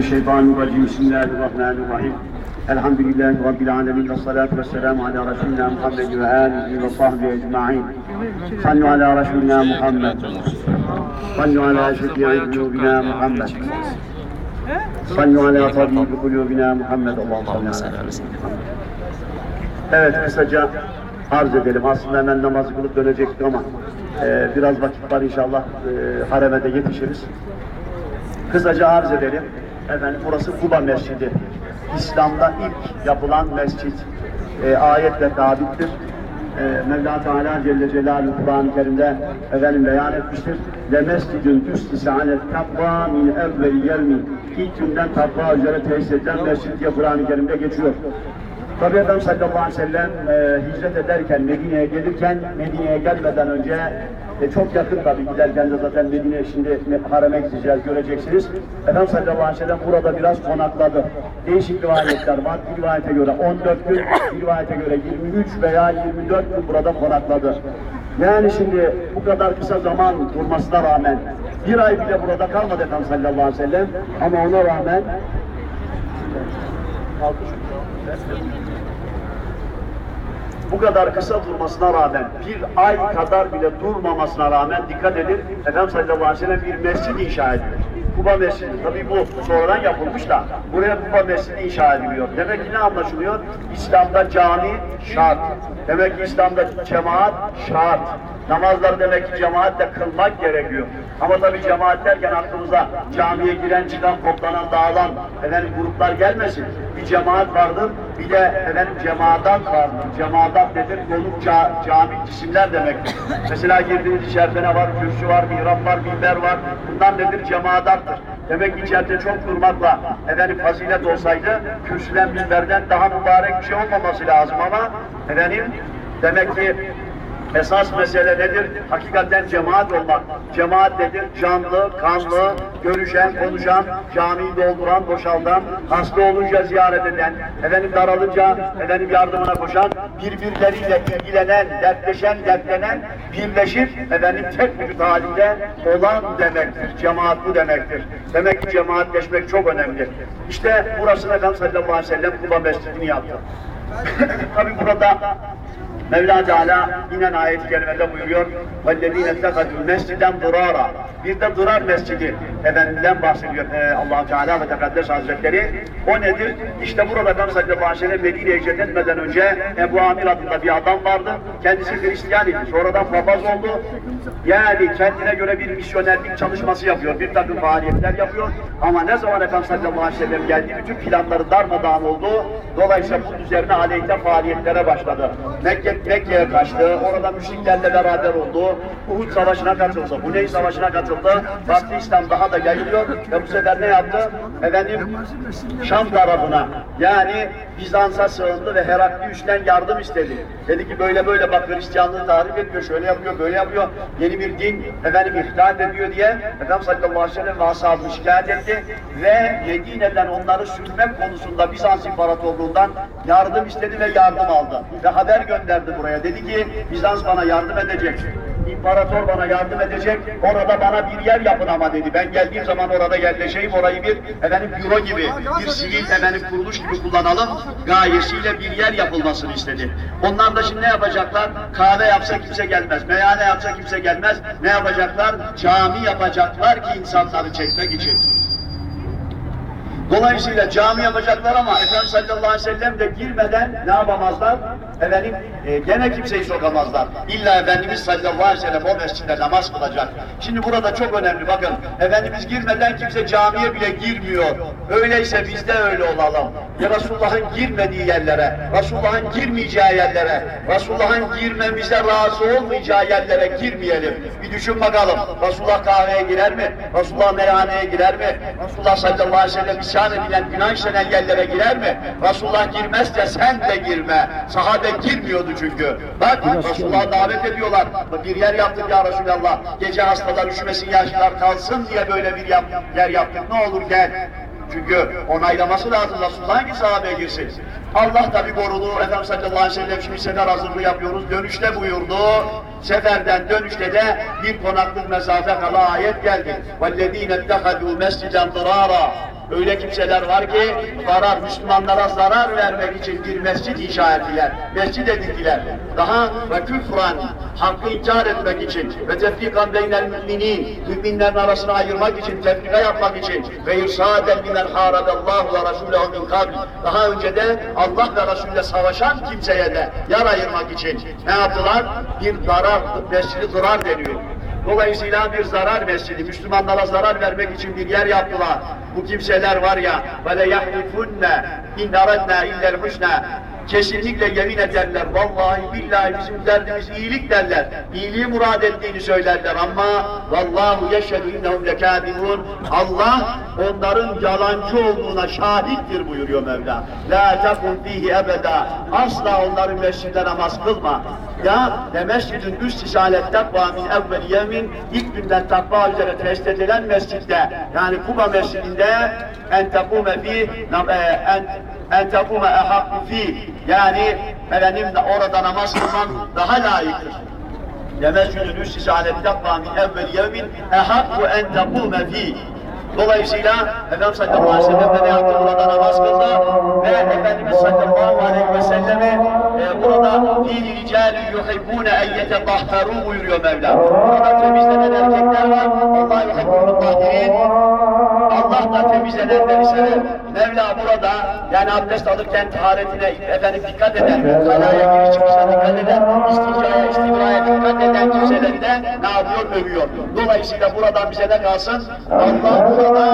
Şeytanirracim. Bismillahirrahmanirrahim. Elhamdülillahi Rabbil alemin. Ve salatu ve selamu ala Resulina Muhammed ve alihi ve sahbihi ecma'in. Sallu ala Resulina Muhammed. Sallu ala şefi'i kulubina Muhammed. Sallu ala tabibi kulubina Muhammed. Allah'ım salli ala. Evet, kısaca arz edelim. Aslında hemen namazı kılıp dönecektik ama biraz vakit var inşallah. Hareme de yetişiriz. Kısaca arz edelim. Efendim, burası Kuba Mescidi. İslam'da ilk yapılan mescit. Ayetle sabittir. Mevla Teala Celle Celaluhu Kur'an-ı Kerim'de efendim beyan etmiştir. Le mescidün üstise alet takva min evveli yevmin. İlk günden takva üzere tesis edilen mescid diye Kur'an-ı Kerim'de geçiyor. Tabi Efendimiz sallallahu aleyhi ve sellem hicret ederken, Medine'ye gelirken, Medine'ye gelmeden önce çok yakın tabi, giderken de zaten Medine, şimdi hareme gideceğiz, göreceksiniz. Efendimiz sallallahu aleyhi ve sellem burada biraz konakladı. Değişik rivayetler var. Bir rivayete göre 14 gün, bir rivayete göre 23 veya 24 gün burada konakladı. Yani şimdi bu kadar kısa zaman durmasına rağmen bir ay bile burada kalmadı Efendimiz sallallahu aleyhi ve sellem, ama ona rağmen bu kadar kısa durmasına rağmen, bir ay kadar bile durmamasına rağmen dikkat edin, Efendimiz sallallahu aleyhi ve sellem bir mescid inşa edilir. Kuba Mescidi, tabii bu sonradan yapılmış da, buraya Kuba Mescidi inşa ediliyor. Demek ki ne anlaşılıyor? İslam'da cami şart. Demek ki İslam'da cemaat şart. Namazları demek ki cemaatle kılmak gerekiyor. Ama tabii cemaat derken aklımıza camiye giren, çıkan, toplanan, dağılan efendim gruplar gelmesin. Bir cemaat vardır, bir de efendim cemaat vardır. Cemaat nedir? Konuk cami isimler demektir. Mesela girdiğiniz içeride ne var? Kürsü var, mihrap var, minber var. Bunlar nedir? Cemaatattır. Demek ki içeride çok durmakla efendim fazilet olsaydı, kürsüden, minberden daha mübarek bir şey olmaması lazım ama efendim demek ki esas mesele nedir? Hakikaten cemaat olmak. Cemaat nedir? Canlı, kanlı, görüşen, konuşan, camiyi dolduran, boşaltan, hasta olunca ziyaret eden, efendim daralınca efendim yardımına koşan, birbirleriyle ilgilenen, dertleşen, dertlenen, birleşip efendim tek vücut halinde olan demektir. Cemaat bu demektir. Demek ki cemaatleşmek çok önemli. İşte burası Efendimiz sallallahu aleyhi ve sellem Kuba Mescidini yaptı. Tabi burada Mevla Teala inen ayet-i kerimede buyuruyor وَالَّذ۪ينَ اتَّخَذُوا مَسْجِدًا ضُرَارًا. Bir de Durar Mescidi efendimden bahsediyor Allah-u Teala ve Tekaddes Hazretleri. O nedir? İşte burada Efendimiz sallallahu aleyhi ve sellem Medine'ye hicret etmeden önce Ebu Amir adında bir adam vardı. Kendisi Hristiyan idi. Sonradan papaz oldu. Yani kendine göre bir misyonerlik çalışması yapıyor. Bir takım faaliyetler yapıyor. Ama ne zaman Efendimiz sallallahu aleyhi ve sellem geldi, bütün planları darmadağın oldu. Dolayısıyla bunun üzerine aleyhte faaliyetlere başladı. Mekke'ye kaçtı. Orada müşriklerle beraber oldu. Uhud Savaşı'na katıldı. Huneyn Savaşı'na katıldı. Baktı İslam daha da yayılıyor ve bu sefer ne yaptı? Efendim Şam tarafına, yani Bizans'a sığındı ve Heraklius'ten yardım istedi. Dedi ki böyle böyle bak Hristiyanlığı tarif etmiyor, şöyle yapıyor, böyle yapıyor. Yeni bir din efendim ihdat ediyor diye Efendimiz sallallahu aleyhi ve sellem ve ashabını şikayet etti ve Medine'den onları sürmek konusunda Bizans İmparatorluğundan yardım istedi ve yardım aldı. Ve haber gönderdi buraya. Dedi ki Bizans bana yardım edecek. İmparator bana yardım edecek, orada bana bir yer yapın ama dedi. Ben geldiğim zaman orada yerleşeyim, orayı bir efendim büro gibi, bir sivil efendim kuruluş gibi kullanalım gayesiyle bir yer yapılmasını istedi. Onlar da şimdi ne yapacaklar? Kahve yapsa kimse gelmez, meyhane yapsa kimse gelmez. Ne yapacaklar? Cami yapacaklar ki insanları çekmek için. Dolayısıyla cami yapacaklar ama Efendimiz sallallahu aleyhi ve sellem de girmeden ne yapamazlar? Efendim gene kimseyi sokamazlar. İlla Efendimiz sallallahu aleyhi ve sellem o mescitte namaz kılacak. Şimdi burada çok önemli, bakın. Efendimiz girmeden kimse camiye bile girmiyor. Öyleyse biz de öyle olalım. Ya Resulullah'ın girmediği yerlere, Resulullah'ın girmeyeceği yerlere, Resulullah'ın girmemize razı olmayacağı yerlere girmeyelim. Bir düşün bakalım. Resulullah kahveye girer mi? Resulullah meyhaneye girer mi? Resulullah sallallahu aleyhi ve sellem isyan edilen, günah işlenen yerlere girer mi? Resulullah girmezse sen de girme. Sahabe girmiyordu çünkü. Bak Resulullah'a davet ediyorlar. Bir yer yaptık ya Resulallah. Gece hastalar üşümesin, yaşlılar kalsın diye böyle bir yer yaptık. Ne olur gel. Çünkü onaylaması lazım Resulullah'ın ki sahabeye girsin. Allah tabi korudu. Efendimiz sallallahu aleyhi ve sellem şimdi sefer hazırlığı yapıyoruz. Dönüşte buyurdu. Seferden dönüşte de bir konaklık mesafe kala ayet geldi. وَالَّذ۪ينَ اتَّخَذُوا مَسْجِدًا ضِرَارًا. Öyle kimseler var ki Müslümanlara zarar vermek için bir mescid inşa ettiler, mescid edildiler. Daha ve küfran, hakkı inkar etmek için ve tefrikan beynel müminin, müminlerin arasını ayırmak için, tefrika yapmak için ve irsaden limen haradallahu ve Resulühü min kabl, daha önce de Allah ve Resulü'yle savaşan kimseye de yar ayırmak için ne yaptılar? Bir zarar, mescidi durar deniyor. Dolayısıyla bir zarar mescidi, Müslümanlara zarar vermek için bir yer yaptılar. Bu kimseler var ya, وَلَيَحْلِفُنَّ اِنْ اَرَدْنَا اِلَّا الْحُسْنَى, kesinlikle yemin ederler, vallahi billahi bizim derdimiz iyilik derler, iyiliği murad ettiğini söylerler ama vallahu yeşhedü innehum lekâdibûn, Allah onların yalancı olduğuna şahittir buyuruyor Mevla. La tekun fihi ebeda, asla onların mescidde namaz kılma. Ya mescidin üst alet takva min evvel yemin, ilk günden takva üzere tesis edilen mescitte, yani Kuba mescidinde en tekume fi en tekume ehakku fi, yani efendim orada namaz kılman daha layıktır. Mescidin üst alet takva min evvel yemin ehakku en tekume fi. Dolayısıyla Efendimiz sallallahu aleyhi ve sellem de ne yaptı? Burada namaz kıldı ve Efendimiz sallallahu aleyhi ve selleme burada فِيهِ رِجَالٌ يُحِبُّونَ اَنْ يَتَطَهَّرُوا buyuruyor Mevla. Burada temizlenen erkekler var. Allah yuhibbul tahirin. Allah da temizlenenleri sever. Mevla burada yani abdest alırken taharetine dikkat eden, halaya giriş çıkışa dikkat eden, isticaya, istibraya dikkat eden kimseleri de ne yapıyor? Övüyor. Dolayısıyla buradan bize ne kalsın? Allah burada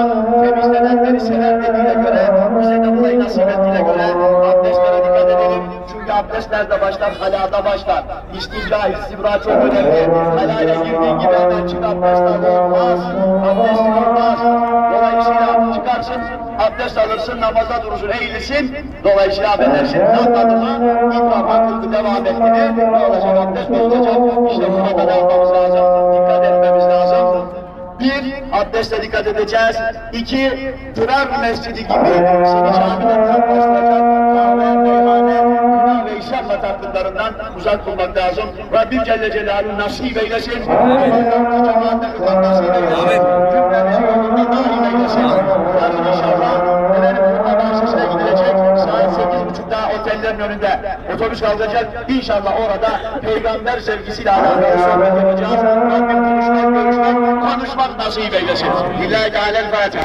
temizlenenleri sever dediğine göre, bize de burayı nasip ettiğine göre abdestlere dikkat edelim. Çünkü abdest nerede başlar? Halada başlar. İstica, istibra çok önemli. Halaya girdiğin gibi hemen çık, abdest olmaz. Abdestin olmaz. Dolayısıyla çıkarsın, abdest alırsın, namaza durursun, eğilirsin. Dolayısıyla affedersin, anladı mı? İdrak akıllı devam etti mi? Ne olacak? Abdest bozulacak. İşte burada ne yapmamız lazım? Dikkat etmemiz lazım. Bir, abdeste dikkat edeceğiz. İki, tırar mescidi gibi seni camiden uzaklaştıracak kahve, meyhane, günah ve işler bataklıklarından uzak bulmak lazım. Rabbim Celle Celaluhu nasip eylesin. Allah'ın cemaatine kılan nasip eylesin. Cümlemizi yolunda dahil eylesin. Yarın inşallah Kur'an bahçesine gidilecek. Saat 8.30'da otellerin önünde otobüs kalkacak. İnşallah orada peygamber sevgisiyle alakalı sohbet yapacağız. Rabbim konuşmak, görüşmek, konuşmak nasip eylesin. Lillahi Teala'l-Fatiha.